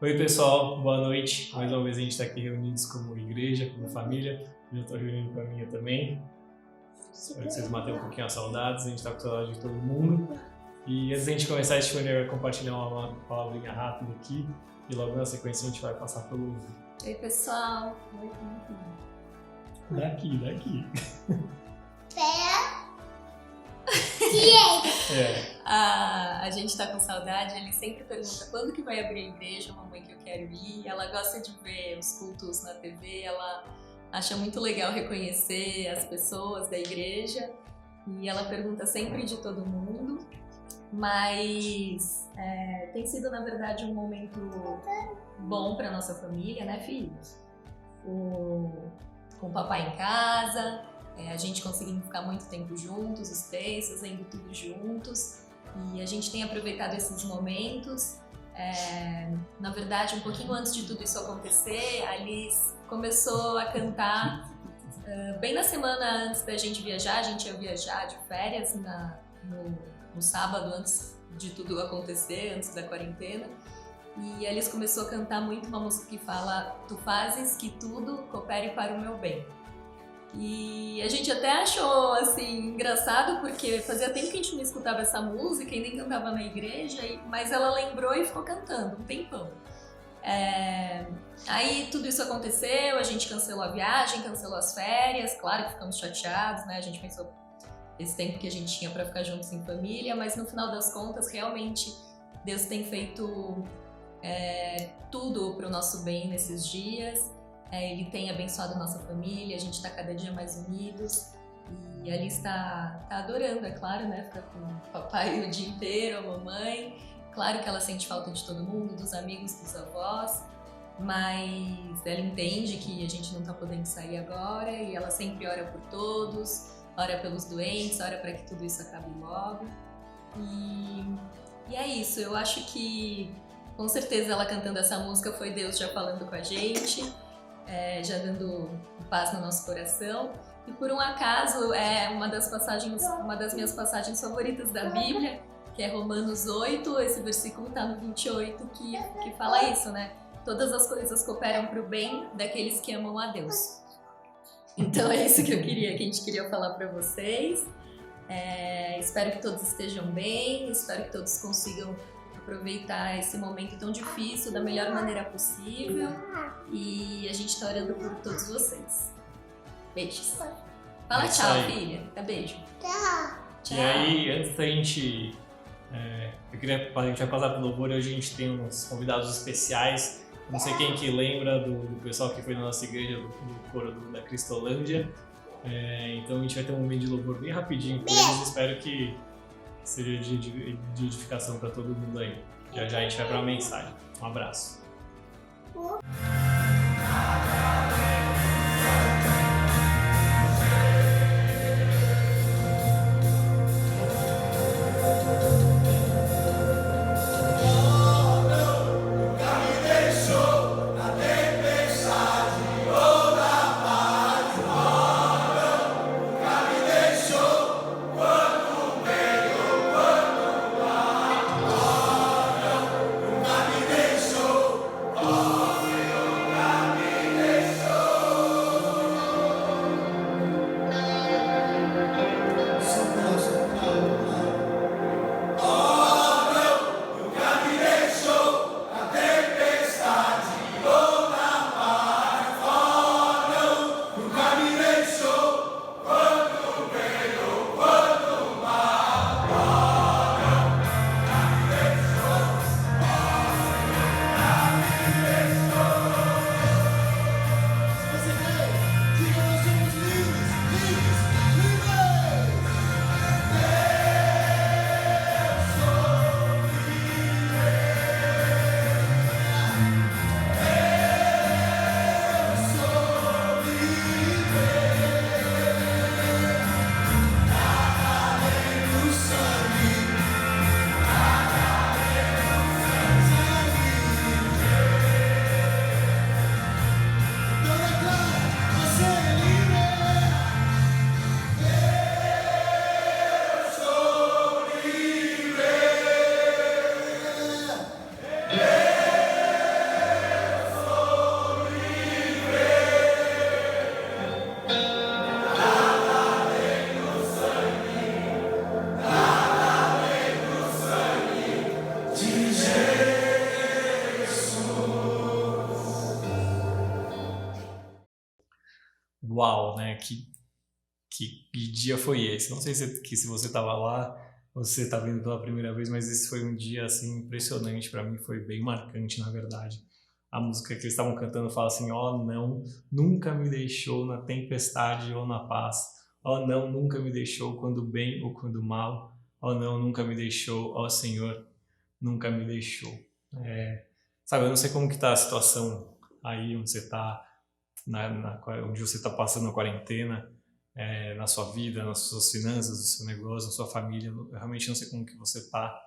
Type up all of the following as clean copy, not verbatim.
Oi pessoal, boa noite. Mais uma vez a gente está aqui reunidos como igreja, como família. Eu estou reunindo com a minha também. Espero que vocês matem um pouquinho as saudades, a gente está com saudade de todo mundo. E antes da gente começar esse reunião, eu vou compartilhar uma palavrinha rápida aqui. E logo na sequência a gente vai passar pelo... Oi pessoal! Oi, Daqui. A gente tá com saudade, ele sempre pergunta quando que vai abrir a igreja, mamãe, que eu quero ir. Ela gosta de ver os cultos na TV, ela acha muito legal reconhecer as pessoas da igreja e ela pergunta sempre de todo mundo, mas tem sido na verdade um momento bom para nossa família, né, filhos? Com o papai em casa, a gente conseguindo ficar muito tempo juntos, os três, fazendo tudo juntos. E a gente tem aproveitado esses momentos. Na verdade, um pouquinho antes de tudo isso acontecer, a Liz começou a cantar bem na semana antes da gente viajar. A gente ia viajar de férias no sábado antes de tudo acontecer, antes da quarentena. E a Liz começou a cantar muito uma música que fala: "Tu fazes que tudo coopere para o meu bem". E a gente até achou, assim, engraçado, porque fazia tempo que a gente não escutava essa música e nem cantava na igreja, mas ela lembrou e ficou cantando um tempão. Aí tudo isso aconteceu, a gente cancelou a viagem, cancelou as férias, claro que ficamos chateados, né? A gente pensou esse tempo que a gente tinha para ficar juntos em família, mas no final das contas, realmente, Deus tem feito tudo para o nosso bem nesses dias. Ele tem abençoado nossa família, a gente está cada dia mais unidos e a Alice está adorando, é claro, né? Fica com o papai o dia inteiro, a mamãe. Claro que ela sente falta de todo mundo, dos amigos, dos avós, mas ela entende que a gente não está podendo sair agora e ela sempre ora por todos, ora pelos doentes, ora para que tudo isso acabe logo. E é isso, eu acho que com certeza ela cantando essa música foi Deus já falando com a gente. Já dando paz no nosso coração. E por um acaso, uma das minhas passagens favoritas da Bíblia, que é Romanos 8, esse versículo está no 28, que fala isso, né? Todas as coisas cooperam para o bem daqueles que amam a Deus. Então é isso que a gente queria falar para vocês. Espero que todos estejam bem, espero que todos consigam aproveitar esse momento tão difícil da melhor maneira possível e a gente está orando por todos vocês. Beijos. Fala tchau, filha. Beijo. Tchau. E aí, antes da gente... a gente vai passar pelo louvor e hoje a gente tem uns convidados especiais. Não sei quem que lembra do pessoal que foi na nossa igreja, do coro da Cristolândia. Então a gente vai ter um momento de louvor bem rapidinho com eles. Espero que seja de edificação para todo mundo aí. Já a gente vai para uma mensagem. Um abraço. uau, né? Que dia foi esse? Não sei se você estava lá, ou se você está vendo pela primeira vez, mas esse foi um dia assim impressionante para mim, foi bem marcante, na verdade. A música que eles estavam cantando fala assim: ó, não, nunca me deixou na tempestade ou na paz. Ó, não, nunca me deixou quando bem ou quando mal. Ó, não, nunca me deixou. Ó, Senhor, nunca me deixou. Sabe, eu não sei como que tá a situação aí onde você está, onde você está passando a quarentena, na sua vida, nas suas finanças, no seu negócio, na sua família. Eu realmente não sei como que você está.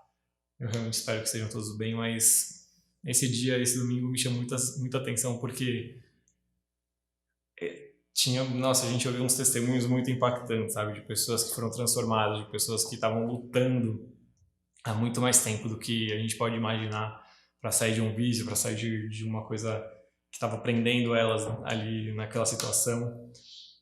Eu realmente espero que estejam todos bem, mas esse dia, esse domingo me chamou muita atenção porque nossa, a gente ouviu uns testemunhos muito impactantes, sabe, de pessoas que foram transformadas, de pessoas que estavam lutando há muito mais tempo do que a gente pode imaginar para sair de um vício, para sair de uma coisa que estava prendendo elas ali naquela situação.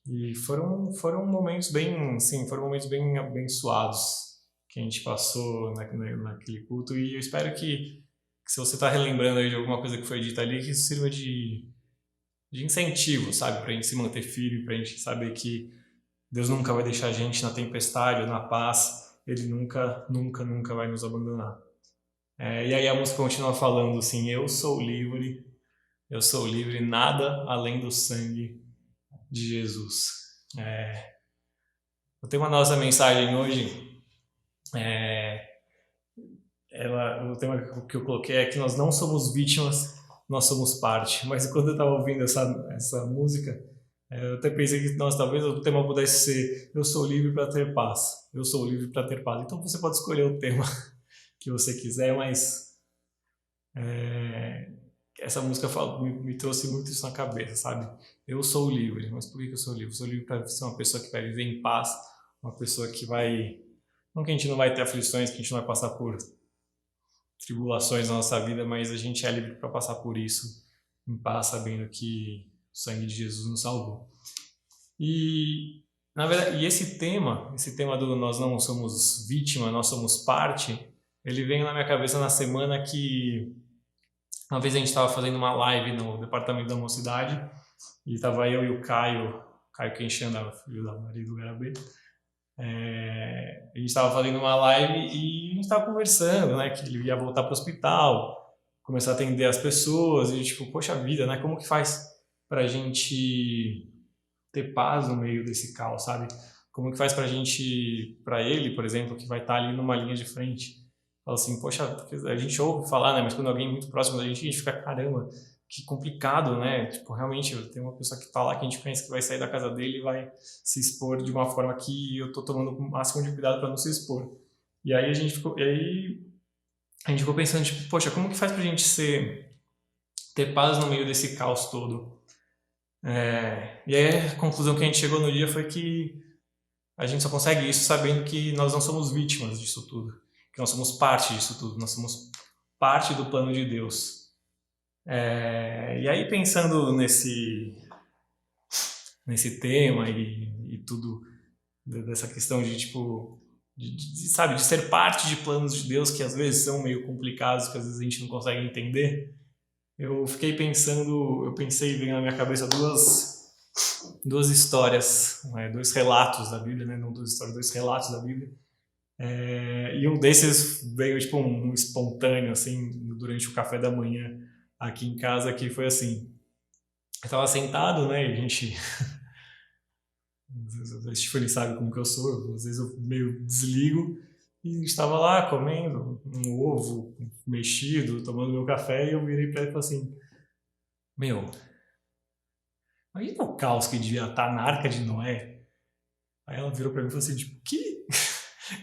E foram momentos bem, sim, foram momentos bem abençoados que a gente passou naquele culto, e eu espero que se você está relembrando aí de alguma coisa que foi dita ali, que isso sirva de incentivo, sabe? Pra gente se manter firme, pra gente saber que Deus nunca vai deixar a gente na tempestade ou na paz. Ele nunca, nunca, nunca vai nos abandonar. E aí a música continua falando assim: eu sou livre, nada além do sangue de Jesus. Eu tenho uma nossa mensagem hoje. O tema que eu coloquei é que nós não somos vítimas, nós somos parte. Mas quando eu estava ouvindo essa música, eu até pensei que, nossa, talvez o tema pudesse ser: eu sou livre para ter paz. Eu sou livre para ter paz. Então você pode escolher o tema que você quiser, mas essa música me trouxe muito isso na cabeça, sabe? Eu sou livre. Mas por que eu sou livre? Eu sou livre para ser uma pessoa que vai viver em paz, uma pessoa que vai... Não que a gente não vai ter aflições, que a gente não vai passar por tribulações na nossa vida, mas a gente é livre para passar por isso em paz, sabendo que o sangue de Jesus nos salvou. E, na verdade, esse tema do nós não somos vítima, nós somos parte, ele veio na minha cabeça na semana que uma vez a gente estava fazendo uma live no departamento da mocidade, e estava eu e o Caio Queixanda, filho da Maria do Garabê. A gente estava fazendo uma live e a gente estava conversando, né, que ele ia voltar para o hospital, começar a atender as pessoas, e tipo, poxa vida, né, como que faz pra gente ter paz no meio desse caos, sabe? Como que faz pra gente, pra ele, por exemplo, que vai estar ali numa linha de frente, fala assim, poxa, a gente ouve falar, né, mas quando alguém muito próximo da gente, a gente fica, caramba, que complicado, né? Tipo, realmente, tem uma pessoa que tá lá, que a gente conhece, que vai sair da casa dele e vai se expor de uma forma que eu tô tomando o máximo de cuidado para não se expor. E aí a gente ficou pensando, tipo, poxa, como que faz pra gente ter paz no meio desse caos todo? E aí a conclusão que a gente chegou no dia foi que a gente só consegue isso sabendo que nós não somos vítimas disso tudo, que nós somos parte disso tudo, nós somos parte do plano de Deus. E aí, pensando nesse tema e tudo, dessa questão de, tipo, sabe, de ser parte de planos de Deus que às vezes são meio complicados, que às vezes a gente não consegue entender, eu pensei, veio na minha cabeça duas histórias, dois relatos da Bíblia, né? Não duas histórias, dois relatos da Bíblia. E um desses veio, tipo, um espontâneo, assim, durante o café da manhã aqui em casa, que foi assim: eu tava sentado, né, e a gente... o Stephen sabe como que eu sou, às vezes eu meio desligo, e estava lá comendo um ovo mexido, tomando meu café, e eu virei pra ele e falei assim: meu, imagina o caos que devia estar na Arca de Noé. Aí ela virou pra mim e falou assim, tipo, que?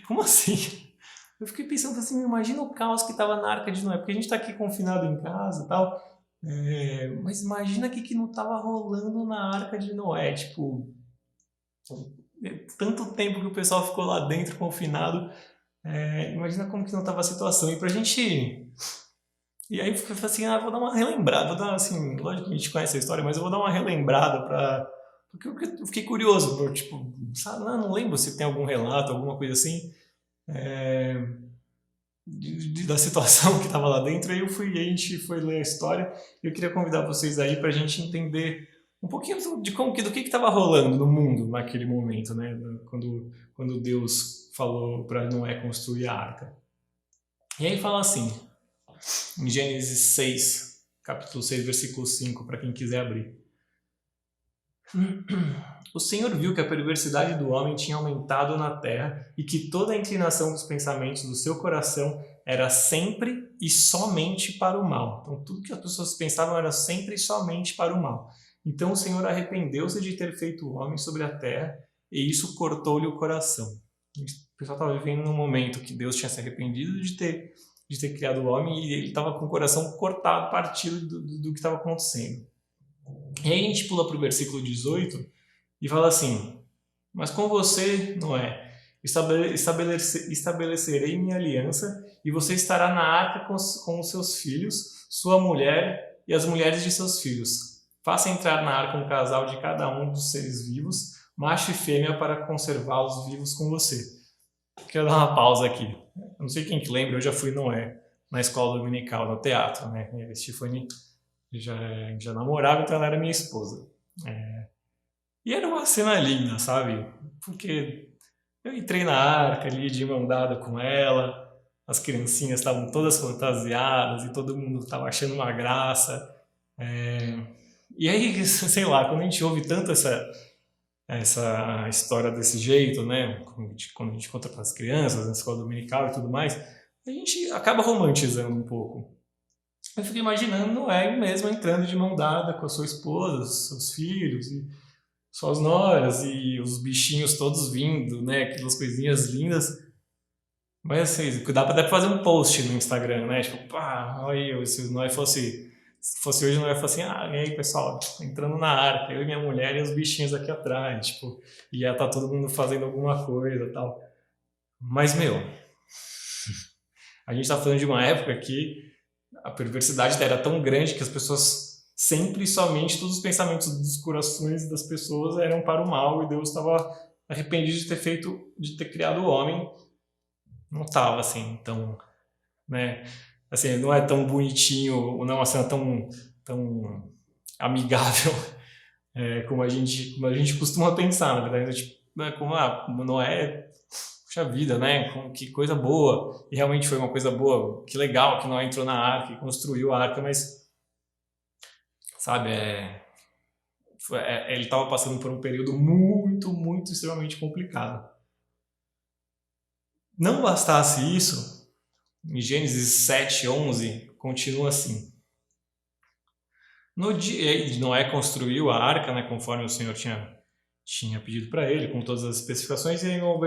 Como assim? Eu fiquei pensando assim, imagina o caos que estava na Arca de Noé, porque a gente está aqui confinado em casa e tal, mas imagina o que não estava rolando na Arca de Noé, tipo, tanto tempo que o pessoal ficou lá dentro confinado, imagina como que não estava a situação. E pra gente... E aí eu falei assim, vou dar uma relembrada, assim, lógico que a gente conhece a história, mas eu vou dar uma relembrada porque eu fiquei curioso, tipo, sabe, não lembro se tem algum relato, alguma coisa assim, da situação que estava lá dentro. Aí a gente foi ler a história, e eu queria convidar vocês aí para a gente entender um pouquinho do que estava rolando no mundo naquele momento, né? Quando Deus falou para Noé construir a arca. E aí fala assim, em Gênesis 6, capítulo 6, versículo 5, para quem quiser abrir. O Senhor viu que a perversidade do homem tinha aumentado na terra e que toda a inclinação dos pensamentos do seu coração era sempre e somente para o mal. Então, tudo que as pessoas pensavam era sempre e somente para o mal. Então, o Senhor arrependeu-se de ter feito o homem sobre a terra e isso cortou-lhe o coração. O pessoal estava vivendo num momento que Deus tinha se arrependido de ter criado o homem e ele estava com o coração cortado, partido do que estava acontecendo. E aí a gente pula para o versículo 18 e fala assim, mas com você, Noé, estabelecerei minha aliança e você estará na arca com os seus filhos, sua mulher e as mulheres de seus filhos. Faça entrar na arca um casal de cada um dos seres vivos, macho e fêmea, para conservá-los vivos com você. Quero dar uma pausa aqui. Eu não sei quem que lembra, eu já fui Noé na escola dominical, no teatro, né? A Stephanie já namorava, então ela era minha esposa. E era uma cena linda, sabe? Porque eu entrei na arca ali de mão dada com ela, as criancinhas estavam todas fantasiadas e todo mundo estava achando uma graça. E aí, sei lá, quando a gente ouve tanto essa história desse jeito, né? Quando a gente conta para as crianças na escola dominical e tudo mais, a gente acaba romantizando um pouco. Eu fico imaginando Noé mesmo entrando de mão dada com a sua esposa, seus filhos e suas noras e os bichinhos todos vindo, né? Aquelas coisinhas lindas. Mas assim, dá pra fazer um post no Instagram, né? Tipo, pá, olha aí, se o Noé fosse hoje, o Noé fosse assim, e aí, pessoal, entrando na arca, eu e minha mulher e os bichinhos aqui atrás, tipo, e ia tá todo mundo fazendo alguma coisa e tal. Mas, meu, a gente tá falando de uma época que a perversidade era tão grande que as pessoas sempre e somente todos os pensamentos dos corações das pessoas eram para o mal e Deus estava arrependido de ter criado o homem. Não estava assim tão, né? Assim, não é tão bonitinho, não é uma cena tão amigável como a gente costuma pensar, na verdade, tipo, como Noé, puxa vida, né? Que coisa boa. E realmente foi uma coisa boa. Que legal que Noé entrou na arca e construiu a arca, mas, sabe, ele estava passando por um período muito, muito, extremamente complicado. Não bastasse isso, em Gênesis 7:11, continua assim. No dia Noé construiu a arca, né, conforme o Senhor tinha pedido para ele, com todas as especificações, e aí no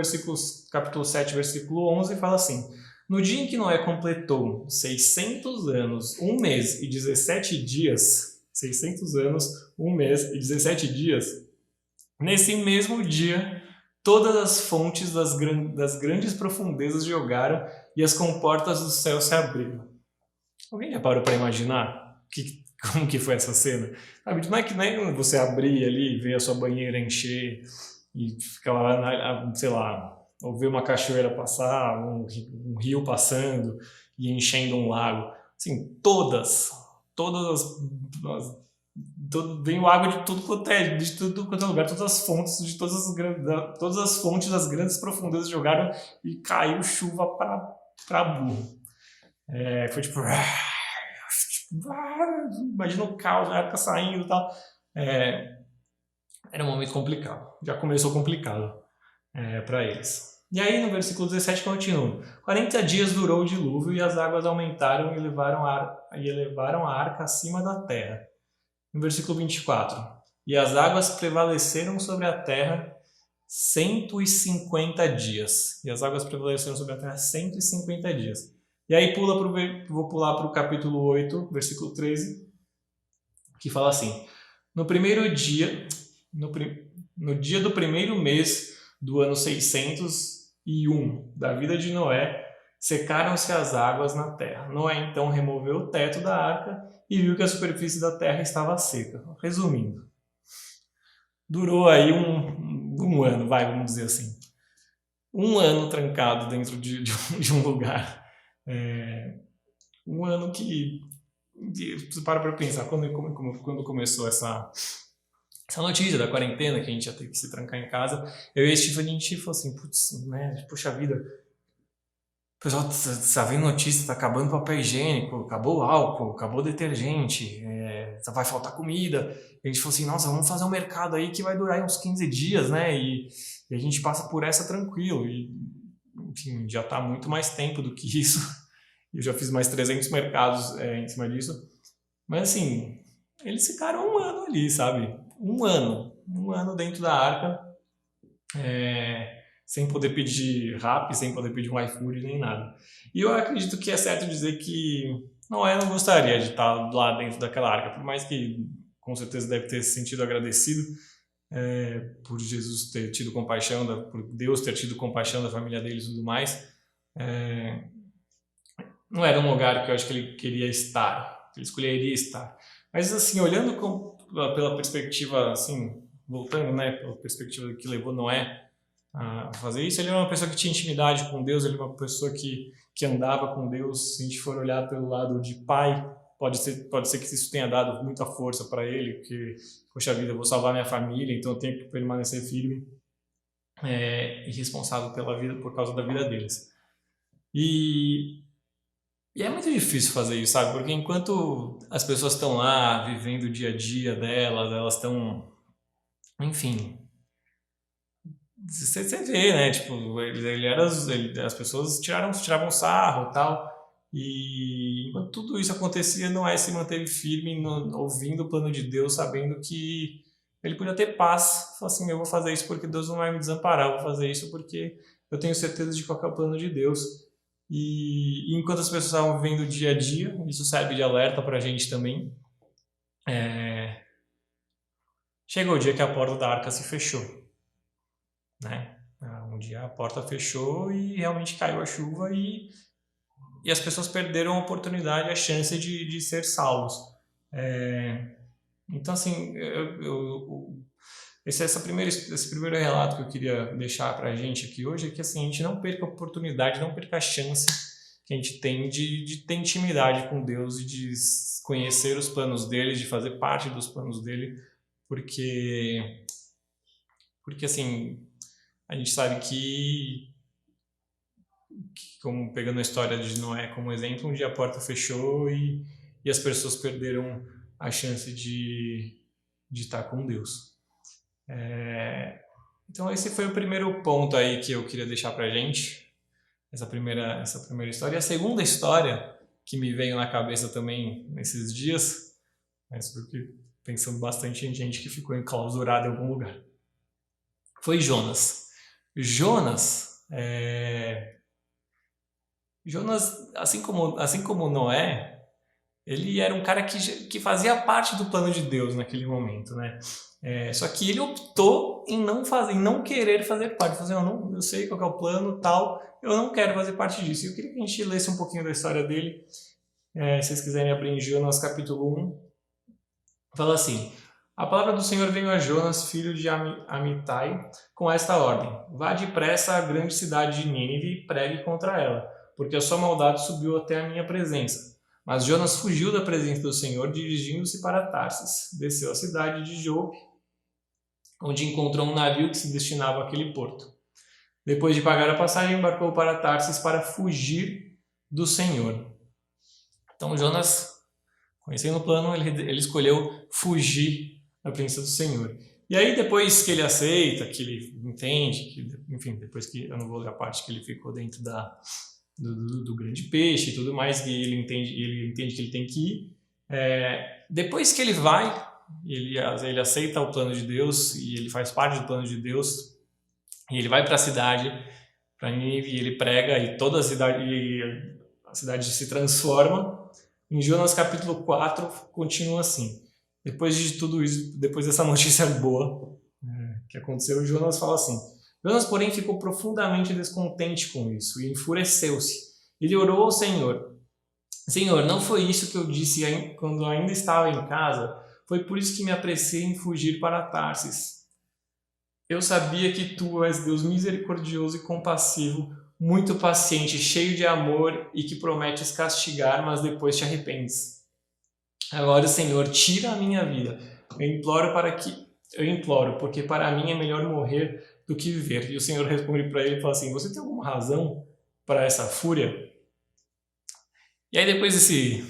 capítulo 7, versículo 11, fala assim: no dia em que Noé completou 600 anos, 1 mês e 17 dias, 600 anos, 1 mês e 17 dias, nesse mesmo dia, todas as fontes das grandes profundezas jogaram e as comportas do céu se abriram. Alguém já parou para imaginar como que foi essa cena? Sabe, não é que nem você abrir ali e ver a sua banheira encher e ficar lá, sei lá, ou ver uma cachoeira passar, um rio passando e enchendo um lago. Assim, vem água de tudo quanto é lugar, todas as fontes de todas as fontes das grandes profundezas jogaram e caiu chuva para burro. Foi tipo, imagina o caos, a arca saindo e tal. Era um momento complicado. Já começou complicado para eles. E aí no versículo 17 continua: 40 dias durou o dilúvio e as águas aumentaram e elevaram a arca acima da terra. No versículo 24: e as águas prevaleceram sobre a terra 150 dias. E as águas prevaleceram sobre a terra 150 dias. E aí vou pular para o capítulo 8, versículo 13, que fala assim: no dia do primeiro mês do ano 601 da vida de Noé, secaram-se as águas na terra. Noé então removeu o teto da arca e viu que a superfície da terra estava seca. Resumindo, durou aí um ano, vamos dizer assim. Um ano trancado dentro de um lugar. Um ano que você para pensar, quando começou essa essa notícia da quarentena, que a gente ia ter que se trancar em casa, eu e a Stephanie, a gente falou assim, putz, né, poxa vida, o pessoal tá vendo notícia, tá acabando papel higiênico, acabou o álcool, acabou o detergente, vai faltar comida. E a gente falou assim, nossa, vamos fazer um mercado aí que vai durar uns 15 dias, né? E a gente passa por essa tranquilo. E, enfim, já tá muito mais tempo do que isso. Eu já fiz mais 300 mercados em cima disso. Mas assim, eles ficaram um ano ali, sabe? Um ano dentro da arca, sem poder pedir Rappi, sem poder pedir um iFood, nem nada. E eu acredito que é certo dizer que Noé não gostaria de estar lá dentro daquela arca, por mais que com certeza deve ter se sentido agradecido por Jesus ter tido compaixão, por Deus ter tido compaixão da família dele e tudo mais. Não era um lugar que eu acho que ele queria estar, que ele escolheria estar. Mas assim, olhando pela perspectiva, assim, voltando, né, pela perspectiva que levou Noé a fazer isso, ele era uma pessoa que tinha intimidade com Deus, ele era uma pessoa que andava com Deus. Se a gente for olhar pelo lado de pai, pode ser que isso tenha dado muita força para ele, porque, poxa vida, eu vou salvar minha família, então eu tenho que permanecer firme e responsável pela vida, por causa da vida deles. E é muito difícil fazer isso, sabe? Porque enquanto as pessoas estão lá vivendo o dia a dia delas, elas estão, enfim, você vê, né? Tipo, as pessoas tiravam sarro e tal. E enquanto tudo isso acontecia, Noé se manteve firme, ouvindo o plano de Deus, sabendo que ele podia ter paz. Falou assim, eu vou fazer isso porque Deus não vai me desamparar, eu vou fazer isso porque eu tenho certeza de qual é o plano de Deus. E enquanto as pessoas estavam vivendo o dia a dia, isso serve de alerta pra gente também. Chegou o dia que a porta da arca se fechou, né? Um dia a porta fechou e realmente caiu a chuva e as pessoas perderam a oportunidade, a chance de ser salvos. Então, assim, esse primeiro relato que eu queria deixar para a gente aqui hoje é que assim, a gente não perca a oportunidade, não perca a chance que a gente tem de ter intimidade com Deus e de conhecer os planos dele, de fazer parte dos planos dele, porque assim, a gente sabe que como pegando a história de Noé como exemplo, um dia a porta fechou e as pessoas perderam a chance de estar com Deus. Então esse foi o primeiro ponto aí que eu queria deixar pra gente, essa primeira história. E a segunda história que me veio na cabeça também nesses dias, mas porque pensando bastante em gente que ficou enclausurada em algum lugar, foi Jonas. Jonas, assim como Noé, ele era um cara que fazia parte do plano de Deus naquele momento, né? Só que ele optou em não querer fazer parte. Fazer, eu sei qual é o plano, tal, eu não quero fazer parte disso. E eu queria que a gente lesse um pouquinho da história dele. Se vocês quiserem abrir em Jonas capítulo 1, fala assim: a palavra do Senhor veio a Jonas, filho de Amitai, com esta ordem: vá depressa à grande cidade de Nínive e pregue contra ela, porque a sua maldade subiu até a minha presença. Mas Jonas fugiu da presença do Senhor, dirigindo-se para Tarsis. Desceu à cidade de Jope, onde encontrou um navio que se destinava àquele porto. Depois de pagar a passagem, embarcou para Tarsis para fugir do Senhor. Então Jonas, conhecendo o plano, ele escolheu fugir da presença do Senhor. E aí depois que ele aceita, que ele entende, depois que eu não vou ler a parte que ele ficou dentro do grande peixe e tudo mais, que ele entende que ele tem que ir. Depois que ele vai, ele aceita o plano de Deus e ele faz parte do plano de Deus, e ele vai para a cidade, para Nínive, e ele prega, e toda a cidade se transforma. Em Jonas capítulo 4 continua assim: depois de tudo isso, depois dessa notícia boa que aconteceu, Jonas fala assim: Jonas, porém, ficou profundamente descontente com isso e enfureceu-se. Ele orou ao Senhor: Senhor, não foi isso que eu disse quando ainda estava em casa? Foi por isso que me apressei em fugir para Tarsis. Eu sabia que tu és Deus misericordioso e compassivo, muito paciente, cheio de amor e que prometes castigar, mas depois te arrependes. Agora, Senhor, tira a minha vida. Eu imploro para que eu imploro, porque para mim é melhor morrer do que viver. E o Senhor responde para ele e fala assim, você tem alguma razão para essa fúria? E aí depois desse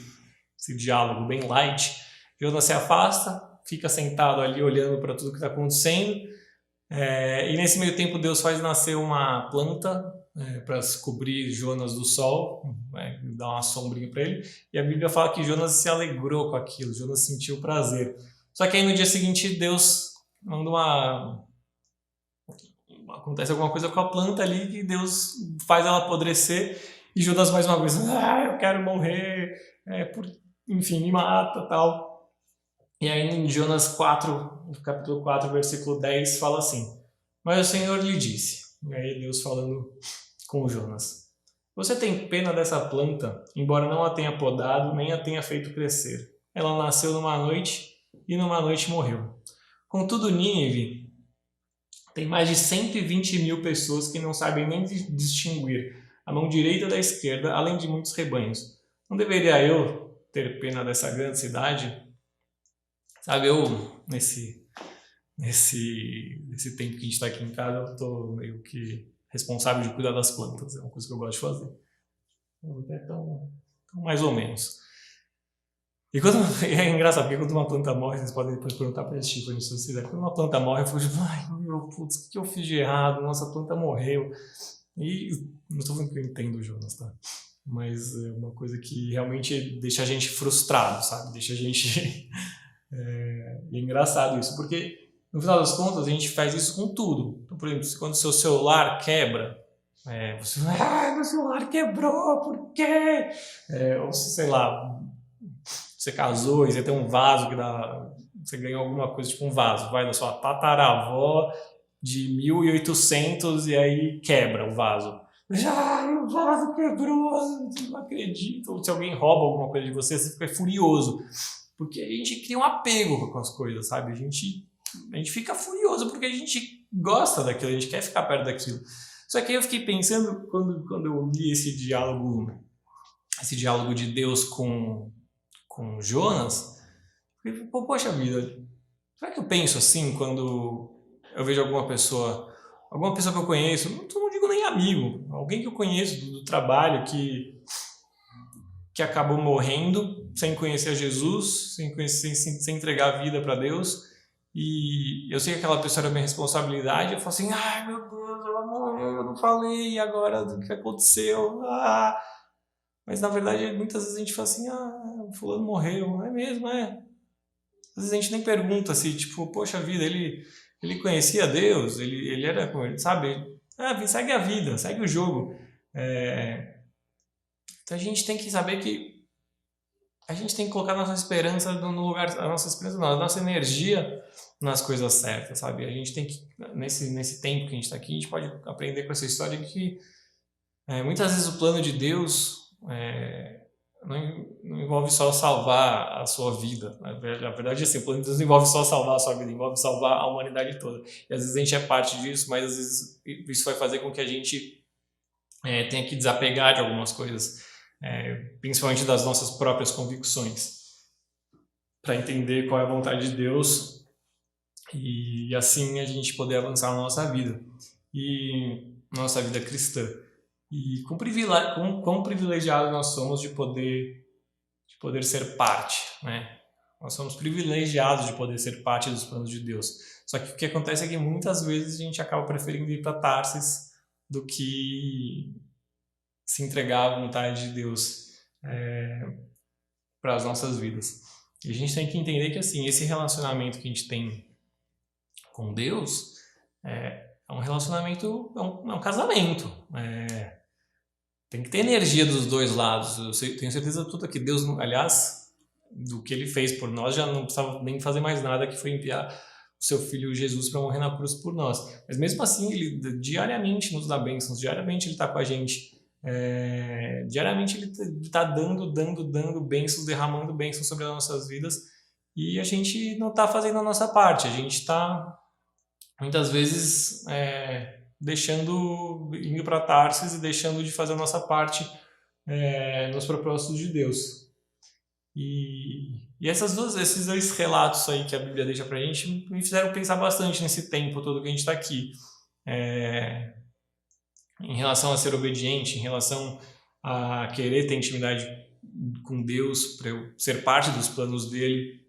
diálogo bem light, Jonas se afasta, fica sentado ali olhando para tudo que está acontecendo, e nesse meio tempo Deus faz nascer uma planta para cobrir Jonas do sol, dar uma sombrinha para ele, e a Bíblia fala que Jonas se alegrou com aquilo, Jonas sentiu prazer. Só que aí no dia seguinte Deus manda acontece alguma coisa com a planta ali que Deus faz ela apodrecer e Jonas mais uma vez, eu quero morrer, enfim, me mata, tal. E aí em Jonas 4, no capítulo 4, versículo 10, fala assim, mas o Senhor lhe disse, e aí Deus falando com Jonas, você tem pena dessa planta, embora não a tenha podado, nem a tenha feito crescer. Ela nasceu numa noite e numa noite morreu. Contudo, Nínive tem mais de 120 mil pessoas que não sabem nem distinguir a mão direita da esquerda, além de muitos rebanhos. Não deveria eu ter pena dessa grande cidade? Sabe, eu, nesse tempo que a gente está aqui em casa, eu estou meio que responsável de cuidar das plantas. É uma coisa que eu gosto de fazer. Então mais ou menos. E é engraçado, porque quando uma planta morre, vocês podem depois perguntar para esse tipo, se vocês quando uma planta morre, eu fico tipo, o que eu fiz de errado? Nossa, a planta morreu. E não estou falando que eu entendo o Jonas, tá? Mas é uma coisa que realmente deixa a gente frustrado, sabe? Deixa a gente... é engraçado isso, porque no final das contas a gente faz isso com tudo. Então, por exemplo, quando o seu celular quebra, você fala, meu celular quebrou, por quê? Ou sei lá, você casou e você tem um vaso você ganhou alguma coisa, tipo um vaso, vai da sua tataravó de 1800 e aí quebra o vaso. O vaso quebrou, não acredito. Ou se alguém rouba alguma coisa de você, você fica furioso. Porque a gente cria um apego com as coisas, sabe? A gente fica furioso porque a gente gosta daquilo, a gente quer ficar perto daquilo. Só que aí eu fiquei pensando, quando eu li esse diálogo de Deus com Jonas, eu falei, poxa vida, será que eu penso assim quando eu vejo alguma pessoa que eu conheço, não digo nem amigo, alguém que eu conheço do trabalho que acabou morrendo sem conhecer Jesus, sem entregar a vida para Deus, e eu sei que aquela pessoa era minha responsabilidade, eu falo assim, ai meu Deus, ela morreu, eu não falei, e agora o que aconteceu? Mas na verdade muitas vezes a gente fala assim, o fulano morreu, é mesmo, Às vezes a gente nem pergunta se, tipo, poxa vida, ele conhecia Deus, ele era, sabe? Segue a vida, segue o jogo. Então a gente tem que saber que a gente tem que colocar a nossa esperança no lugar, a nossa energia nas coisas certas, sabe? A gente tem que, nesse tempo que a gente está aqui, a gente pode aprender com essa história que muitas vezes o plano de Deus não envolve só salvar a sua vida. Na verdade, assim, o plano de Deus não envolve só salvar a sua vida, envolve salvar a humanidade toda. E às vezes a gente é parte disso, mas às vezes isso vai fazer com que a gente tenha que desapegar de algumas coisas, principalmente das nossas próprias convicções, para entender qual é a vontade de Deus e assim a gente poder avançar na nossa vida e nossa vida cristã. E quão privilegiados nós somos de poder ser parte, né? Nós somos privilegiados de poder ser parte dos planos de Deus. Só que o que acontece é que muitas vezes a gente acaba preferindo ir para Tarsis do que se entregar à vontade de Deus para as nossas vidas. E a gente tem que entender que assim, esse relacionamento que a gente tem com Deus é um relacionamento, é um casamento. Tem que ter energia dos dois lados. Eu tenho certeza toda que Deus, aliás, do que Ele fez por nós, já não precisava nem fazer mais nada, que foi enviar o seu Filho Jesus para morrer na cruz por nós. Mas mesmo assim, Ele diariamente nos dá bênçãos, diariamente Ele está com a gente. Diariamente Ele está dando bênçãos, derramando bênçãos sobre as nossas vidas, e a gente não está fazendo a nossa parte. A gente está, muitas vezes, indo para Tarsis e deixando de fazer a nossa parte nos propósitos de Deus. E esses dois relatos aí que a Bíblia deixa pra gente me fizeram pensar bastante nesse tempo todo que a gente está aqui. Em relação a ser obediente, em relação a querer ter intimidade com Deus, para eu ser parte dos planos dele.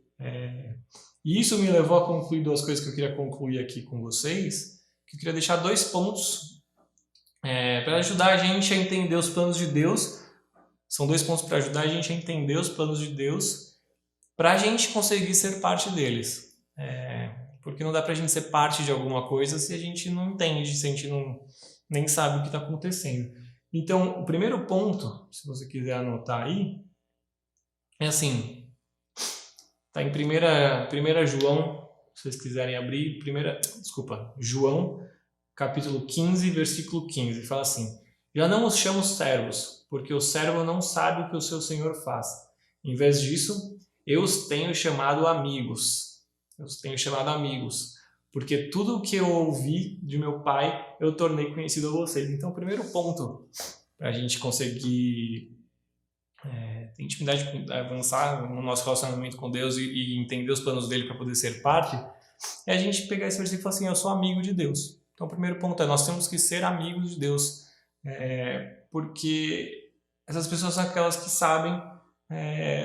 E isso me levou a concluir duas coisas que eu queria concluir aqui com vocês, que eu queria deixar 2 pontos para ajudar a gente a entender os planos de Deus. São 2 pontos para ajudar a gente a entender os planos de Deus, para a gente conseguir ser parte deles. Porque não dá para a gente ser parte de alguma coisa se a gente não entende, se a gente nem sabe o que está acontecendo. Então, o primeiro ponto, se você quiser anotar aí, é assim, está em 1 João, se vocês quiserem abrir, João, capítulo 15, versículo 15, fala assim: já não os chamo servos, porque o servo não sabe o que o seu senhor faz. Em vez disso, eu os tenho chamado amigos. Porque tudo o que eu ouvi de meu Pai, eu tornei conhecido a vocês. Então, o primeiro ponto para a gente conseguir ter intimidade, avançar no nosso relacionamento com Deus e entender os planos dele para poder ser parte, é a gente pegar esse versículo e falar assim: eu sou amigo de Deus. Então, o primeiro ponto é: nós temos que ser amigos de Deus, porque essas pessoas são aquelas que sabem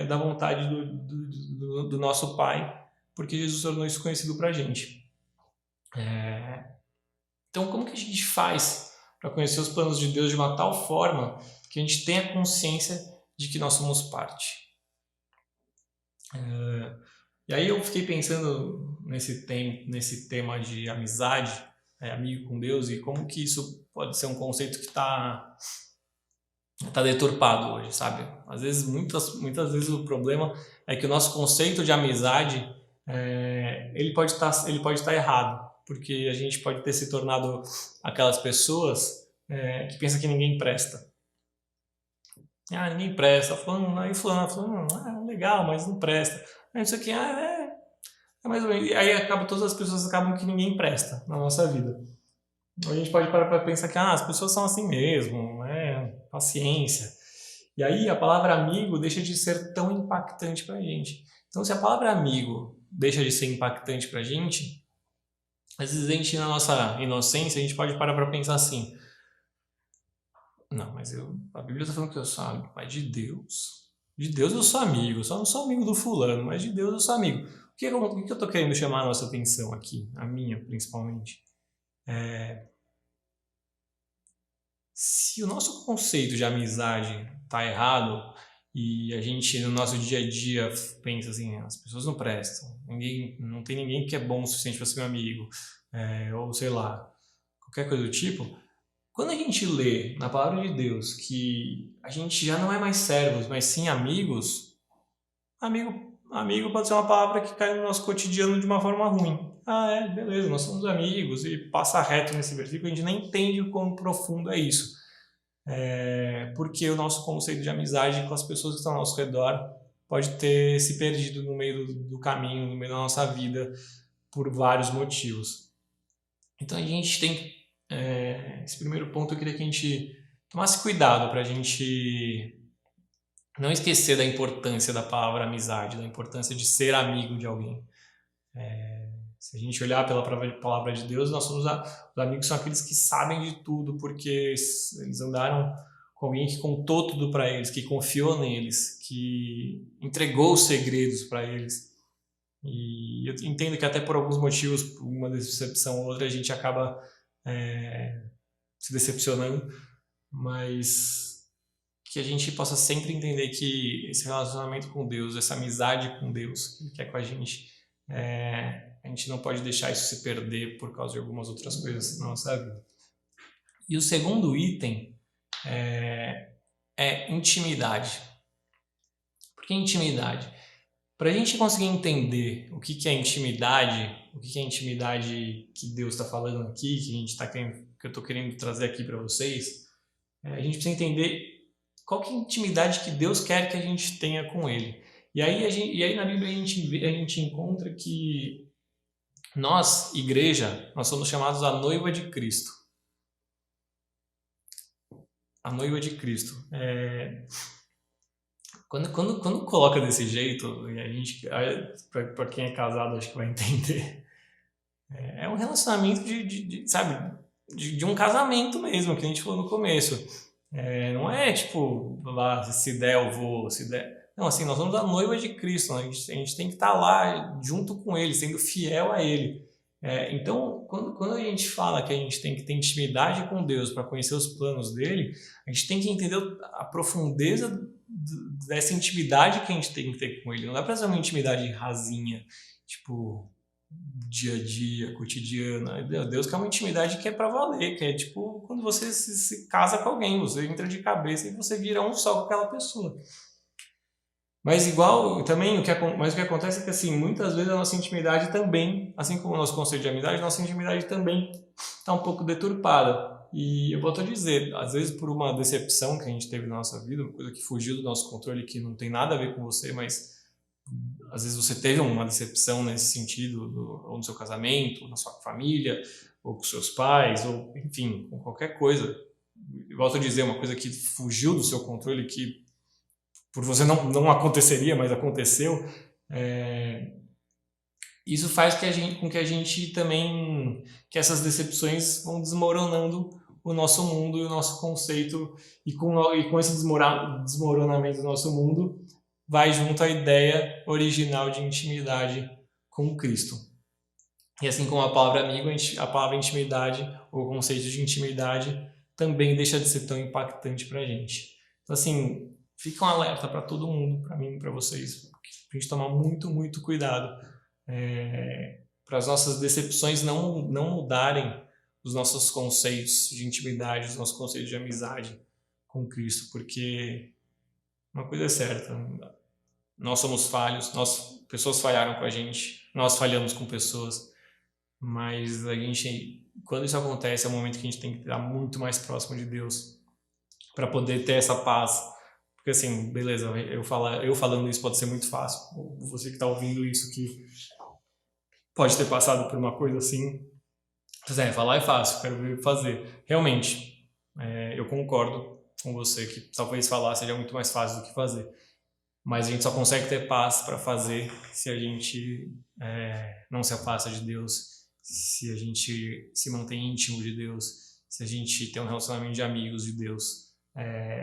da vontade do nosso Pai, porque Jesus tornou isso conhecido para a gente. Então, como que a gente faz para conhecer os planos de Deus de uma tal forma que a gente tenha consciência de que nós somos parte? E aí eu fiquei pensando nesse tema de amizade, amigo com Deus, e como que isso pode ser um conceito que está deturpado hoje, sabe? Às vezes, muitas vezes o problema é que o nosso conceito de amizade ele pode estar errado, porque a gente pode ter se tornado aquelas pessoas que pensam que ninguém presta. Ninguém presta. Fulano, legal, mas não presta. Aí isso aqui, mais ou menos. E aí todas as pessoas acabam que ninguém presta na nossa vida. A gente pode parar para pensar que as pessoas são assim mesmo, paciência. E aí a palavra amigo deixa de ser tão impactante para a gente. Então, se a palavra amigo deixa de ser impactante para a gente, às vezes a gente, na nossa inocência, a gente pode parar para pensar assim: não, mas a Bíblia está falando que eu sou amigo, mas de Deus eu sou amigo, eu só não sou amigo do fulano, mas de Deus eu sou amigo. O que eu estou querendo chamar a nossa atenção aqui, a minha principalmente? Se o nosso conceito de amizade está errado e a gente no nosso dia a dia pensa assim: as pessoas não prestam, não tem ninguém que é bom o suficiente para ser meu amigo, ou sei lá, qualquer coisa do tipo. Quando a gente lê na palavra de Deus que a gente já não é mais servos, mas sim amigos, amigo pode ser uma palavra que cai no nosso cotidiano de uma forma ruim. Beleza, nós somos amigos, e passa reto nesse versículo, a gente nem entende o quão profundo é isso. Porque o nosso conceito de amizade com as pessoas que estão ao nosso redor pode ter se perdido no meio do caminho, no meio da nossa vida, por vários motivos. Então a gente tem esse primeiro ponto. Eu queria que a gente tomasse cuidado para a gente não esquecer da importância da palavra amizade, da importância de ser amigo de alguém. Se a gente olhar pela palavra de Deus, nós somos os amigos, são aqueles que sabem de tudo, porque eles andaram com alguém que contou tudo para eles, que confiou neles, que entregou os segredos para eles. E eu entendo que até por alguns motivos, por uma decepção ou outra, a gente acaba se decepcionando, mas que a gente possa sempre entender que esse relacionamento com Deus, essa amizade com Deus que Ele quer com a gente não pode deixar isso se perder por causa de algumas outras coisas na nossa vida. E o segundo item é intimidade. Por que intimidade? Para a gente conseguir entender o que é intimidade, o que é intimidade que Deus está falando aqui, que eu estou querendo trazer aqui para vocês, a gente precisa entender qual que é a intimidade que Deus quer que a gente tenha com Ele. E aí na Bíblia a gente encontra que nós, igreja, nós somos chamados a noiva de Cristo. A noiva de Cristo. Quando coloca desse jeito, e a gente, pra quem é casado, acho que vai entender, é um relacionamento sabe, de um casamento mesmo, que a gente falou no começo. Não é tipo, lá, se der eu vou, se der. Não, assim, nós somos a noiva de Cristo, né? A gente tem que estar lá junto com Ele, sendo fiel a Ele. Então, quando a gente fala que a gente tem que ter intimidade com Deus para conhecer os planos dele, a gente tem que entender a profundeza dessa intimidade que a gente tem que ter com ele. Não dá para ser uma intimidade rasinha, tipo, dia a dia, cotidiana. Deus quer uma intimidade que é para valer, que é tipo quando você se casa com alguém, você entra de cabeça e você vira um só com aquela pessoa. Mas igual, também, mas o que acontece é que, assim, muitas vezes a nossa intimidade também, assim como o nosso conceito de amizade, nossa intimidade também está um pouco deturpada. E eu volto a dizer, às vezes por uma decepção que a gente teve na nossa vida, uma coisa que fugiu do nosso controle, que não tem nada a ver com você, mas às vezes você teve uma decepção nesse sentido, ou no seu casamento, ou na sua família, ou com seus pais, ou enfim, com qualquer coisa. Eu volto a dizer, uma coisa que fugiu do seu controle, que por você não aconteceria, mas aconteceu, isso faz com que a gente também, que essas decepções vão desmoronando o nosso mundo e o nosso conceito, e com esse desmoronamento do nosso mundo, vai junto a ideia original de intimidade com Cristo. E assim como a palavra amigo, a palavra intimidade, ou o conceito de intimidade, também deixa de ser tão impactante para a gente. Então, assim, fica um alerta para todo mundo, para mim e para vocês, para a gente tomar muito, muito cuidado, para as nossas decepções não mudarem os nossos conceitos de intimidade, os nossos conceitos de amizade com Cristo, porque uma coisa é certa, nós somos falhos, pessoas falharam com a gente, nós falhamos com pessoas, mas a gente, quando isso acontece, é o momento que a gente tem que estar muito mais próximo de Deus para poder ter essa paz. Porque assim, beleza, eu falando isso pode ser muito fácil. Você que está ouvindo isso, que pode ter passado por uma coisa assim, falar é fácil, quero ver fazer. Realmente, eu concordo com você que talvez falar seja muito mais fácil do que fazer. Mas a gente só consegue ter paz para fazer se a gente não se afasta de Deus, se a gente se mantém íntimo de Deus, se a gente tem um relacionamento de amigos de Deus.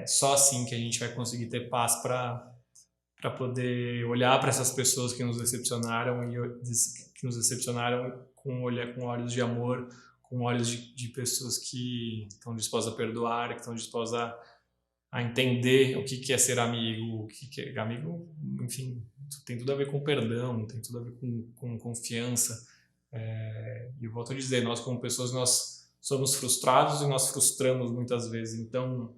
Só assim que a gente vai conseguir ter paz para poder olhar para essas pessoas que nos decepcionaram com olhos de amor, com olhos de pessoas que estão dispostas a perdoar, que estão dispostas a entender o que é ser amigo, o que é amigo, enfim, tem tudo a ver com perdão, tem tudo a ver com confiança. E eu volto a dizer, nós como pessoas, nós somos frustrados e nós frustramos muitas vezes, então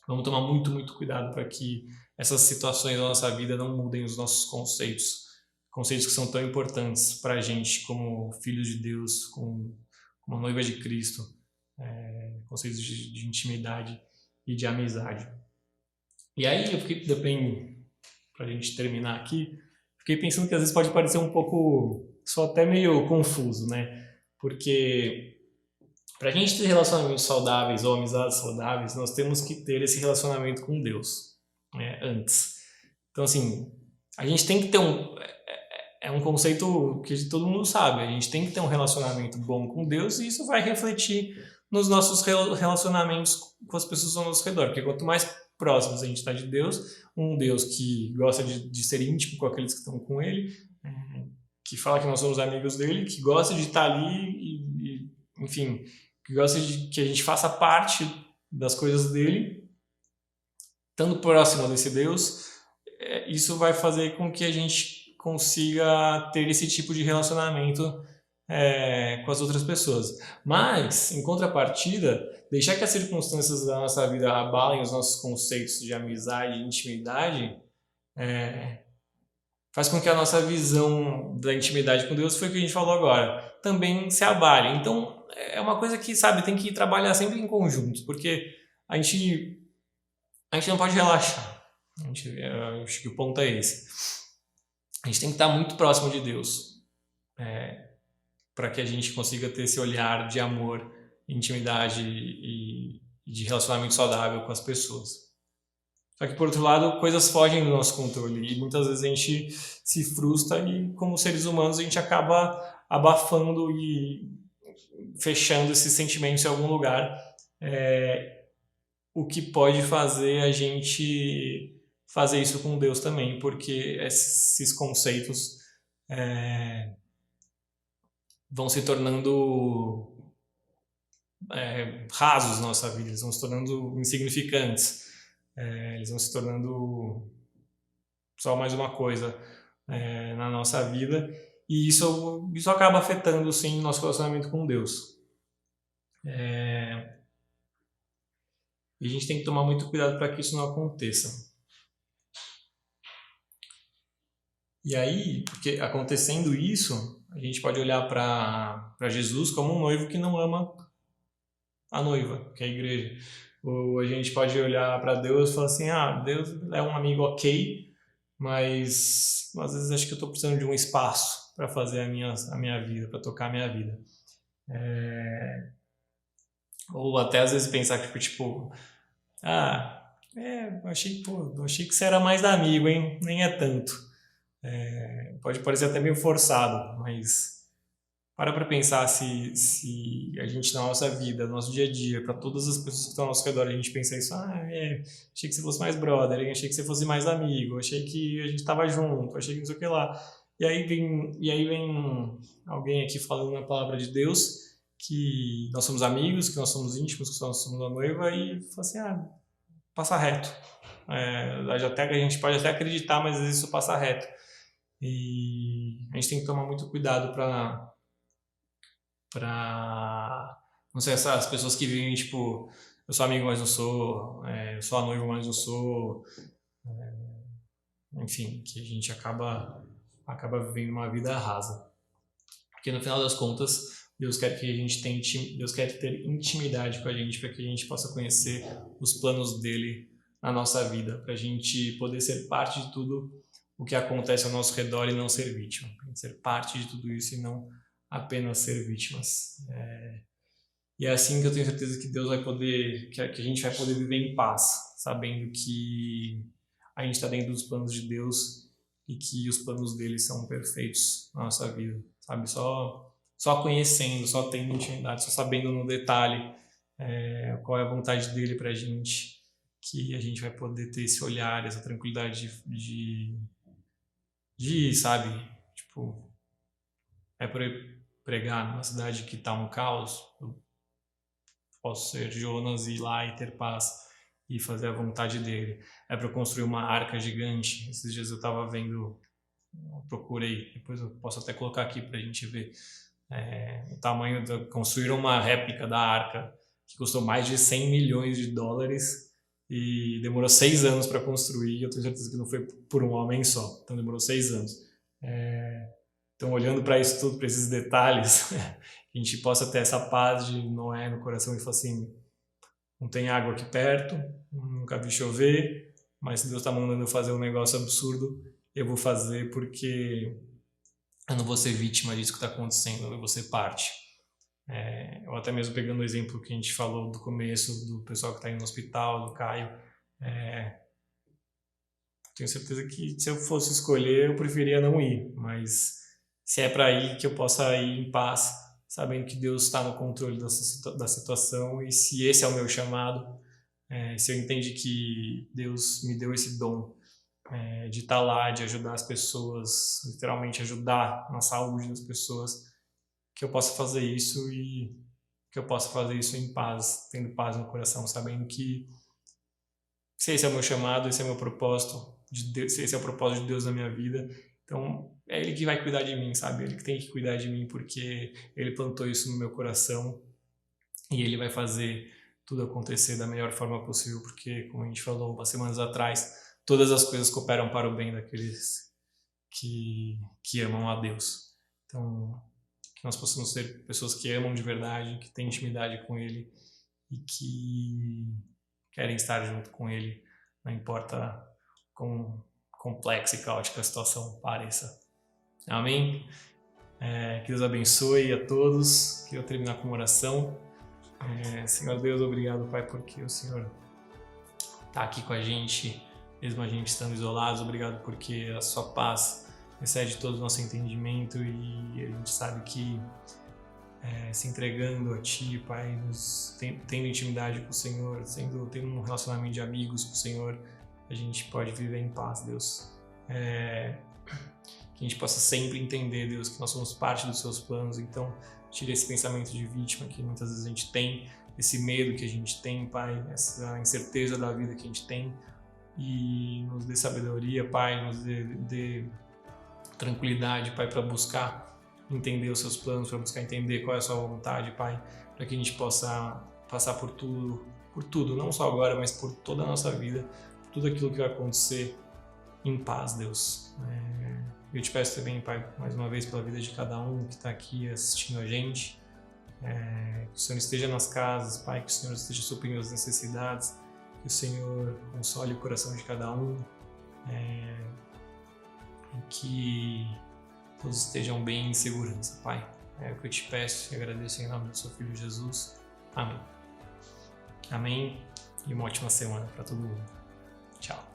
vamos tomar muito, muito cuidado para que essas situações da nossa vida não mudem os nossos conceitos que são tão importantes para a gente como filhos de Deus, como noiva de Cristo, conceitos de intimidade e de amizade. E aí eu fiquei também, para a gente terminar aqui, fiquei pensando que às vezes pode parecer um pouco, só até meio confuso, né? Porque para a gente ter relacionamentos saudáveis ou amizades saudáveis, nós temos que ter esse relacionamento com Deus, né, antes. Então, assim, a gente tem que ter um conceito que todo mundo sabe, a gente tem que ter um relacionamento bom com Deus e isso vai refletir nos nossos relacionamentos com as pessoas ao nosso redor, porque quanto mais próximos a gente está de Deus, um Deus que gosta de ser íntimo com aqueles que estão com Ele, que fala que nós somos amigos dele, que gosta de estar ali enfim, que gosta de que a gente faça parte das coisas dele, estando próximo desse Deus, isso vai fazer com que a gente consiga ter esse tipo de relacionamento com as outras pessoas. Mas, em contrapartida, deixar que as circunstâncias da nossa vida abalem os nossos conceitos de amizade e intimidade faz com que a nossa visão da intimidade com Deus, foi o que a gente falou agora, também se abale. Então, é uma coisa que, sabe, tem que trabalhar sempre em conjunto, porque a gente não pode relaxar. Acho que o ponto é esse. A gente tem que estar muito próximo de Deus, para que a gente consiga ter esse olhar de amor, intimidade e de relacionamento saudável com as pessoas. Só que, por outro lado, coisas fogem do nosso controle e muitas vezes a gente se frustra e, como seres humanos, a gente acaba abafando e fechando esses sentimentos em algum lugar. O que pode fazer a gente fazer isso com Deus também, porque esses conceitos vão se tornando rasos na nossa vida, eles vão se tornando insignificantes, eles vão se tornando só mais uma coisa na nossa vida, e isso acaba afetando, sim, nosso relacionamento com Deus. E a gente tem que tomar muito cuidado para que isso não aconteça. E aí, porque acontecendo isso, a gente pode olhar para Jesus como um noivo que não ama a noiva, que é a igreja. Ou a gente pode olhar para Deus e falar assim, Deus é um amigo ok, mas às vezes acho que eu estou precisando de um espaço para fazer a minha vida, para tocar a minha vida. Ou até às vezes pensar que tipo achei que você era mais amigo, hein? Nem é tanto. Pode parecer até meio forçado, mas para pensar se a gente na nossa vida, no nosso dia a dia, para todas as pessoas que estão ao nosso redor, a gente pensa isso, achei que você fosse mais brother, achei que você fosse mais amigo, achei que a gente estava junto, achei que não sei o que lá. E aí vem alguém aqui falando na palavra de Deus que nós somos amigos, que nós somos íntimos, que nós somos a noiva, e fala assim, passa reto. A gente pode até acreditar, mas às vezes isso passa reto. E a gente tem que tomar muito cuidado não sei, essas pessoas que vivem tipo, eu sou amigo, mas não sou, eu sou a noiva, mas não sou, enfim, que a gente acaba vivendo uma vida rasa. Porque no final das contas, Deus quer ter intimidade com a gente para que a gente possa conhecer os planos dele na nossa vida, para a gente poder ser parte de tudo o que acontece ao nosso redor e não ser vítima, ser parte de tudo isso e não apenas ser vítimas. E é assim que eu tenho certeza que Deus vai poder, que a gente vai poder viver em paz, sabendo que a gente está dentro dos planos de Deus e que os planos dele são perfeitos na nossa vida, sabe? Só conhecendo, só tendo intimidade, só sabendo no detalhe qual é a vontade dele pra gente, que a gente vai poder ter esse olhar, essa tranquilidade de sabe, tipo, por pregar numa cidade que tá um caos, eu posso ser Jonas e ir lá e ter paz e fazer a vontade dele. Para eu construir uma arca gigante. Esses dias eu tava vendo, eu procurei, depois eu posso até colocar aqui pra gente ver o tamanho construíram uma réplica da arca que custou mais de 100 milhões de dólares e demorou 6 anos para construir. Eu tenho certeza que não foi por um homem só, então demorou 6 anos. Então, olhando para isso tudo, para esses detalhes, que a gente possa ter essa paz de Noé no coração e falar assim, não tem água aqui perto, nunca vi chover, mas se Deus está mandando eu fazer um negócio absurdo, eu vou fazer porque eu não vou ser vítima disso que está acontecendo, eu vou ser parte. Ou até mesmo pegando o exemplo que a gente falou do começo, do pessoal que está indo no hospital, do Caio, tenho certeza que se eu fosse escolher, eu preferia não ir, mas se é para ir, que eu possa ir em paz, sabendo que Deus está no controle da situação, e se esse é o meu chamado, se eu entendo que Deus me deu esse dom de estar lá, de ajudar as pessoas, literalmente ajudar na saúde das pessoas, que eu possa fazer isso e que eu possa fazer isso em paz, tendo paz no coração, sabendo que se esse é o meu chamado, esse é o meu propósito, se esse é o propósito de Deus na minha vida, então é Ele que vai cuidar de mim, sabe? Ele que tem que cuidar de mim porque Ele plantou isso no meu coração e Ele vai fazer tudo acontecer da melhor forma possível, porque, como a gente falou umas semanas atrás, todas as coisas cooperam para o bem daqueles que amam a Deus. Então, que nós possamos ser pessoas que amam de verdade, que têm intimidade com Ele e que querem estar junto com Ele, não importa quão complexa e caótica a situação pareça. Amém? Que Deus abençoe a todos. Queria terminar com uma oração. Senhor Deus, obrigado, Pai, porque o Senhor está aqui com a gente mesmo a gente estando isolados. Obrigado porque a sua paz excede todo o nosso entendimento e a gente sabe que se entregando a Ti, Pai, tendo intimidade com o Senhor, tendo um relacionamento de amigos com o Senhor, a gente pode viver em paz, Deus. Que a gente possa sempre entender, Deus, que nós somos parte dos Seus planos. Então, tira esse pensamento de vítima que muitas vezes a gente tem, esse medo que a gente tem, Pai, essa incerteza da vida que a gente tem, e nos dê sabedoria, Pai, nos dê tranquilidade, Pai, para buscar entender os Seus planos, para buscar entender qual é a Sua vontade, Pai, para que a gente possa passar por tudo, não só agora, mas por toda a nossa vida, por tudo aquilo que vai acontecer em paz, Deus. Eu te peço também, Pai, mais uma vez pela vida de cada um que está aqui assistindo a gente, que o Senhor esteja nas casas, Pai, que o Senhor esteja suprindo as necessidades, que o Senhor console o coração de cada um, e que todos estejam bem em segurança, Pai. É o que eu te peço e agradeço em nome do Seu Filho Jesus. Amém. Amém e uma ótima semana para todo mundo. Tchau.